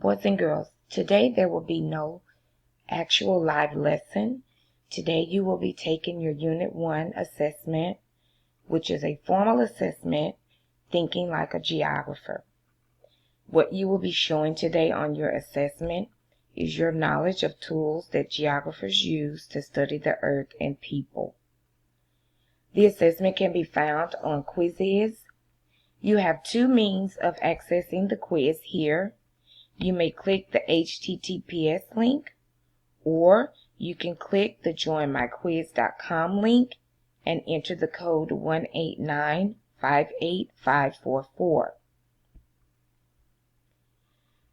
Boys and girls, today there will be no actual live lesson. Today you will be taking your Unit 1 assessment, which is a formal assessment, thinking like a geographer. What you will be showing today on your assessment is your knowledge of tools that geographers use to study the earth and people. The assessment can be found on Quizzes. You have two means of accessing the quiz here. You may click the HTTPS link, or you can click the joinmyquiz.com link and enter the code 18958544.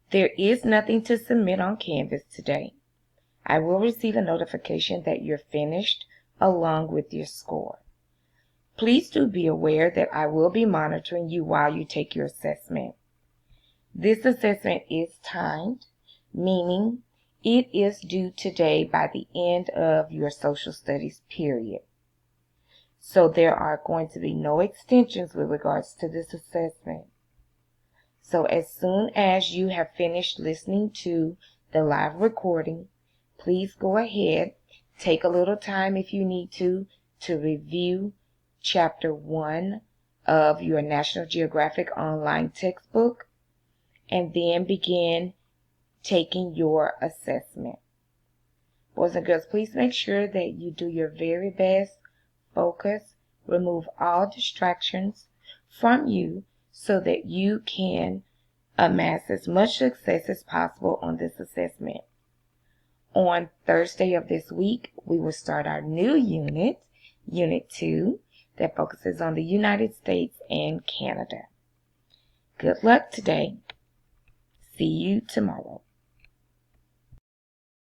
There is nothing to submit on Canvas today. I will receive a notification that you're finished along with your score. Please do be aware that I will be monitoring you while you take your assessment. This assessment is timed, meaning it is due today by the end of your social studies period. So there are going to be no extensions with regards to this assessment. So as soon as you have finished listening to the live recording, please go ahead, take a little time if you need to review Chapter 1 of your National Geographic online textbook, and then begin taking your assessment. Boys and girls, please make sure that you do your very best, focus, remove all distractions from you so that you can amass as much success as possible on this assessment. On Thursday of this week, we will start our new unit, Unit 2, that focuses on the United States and Canada. Good luck today. See you tomorrow.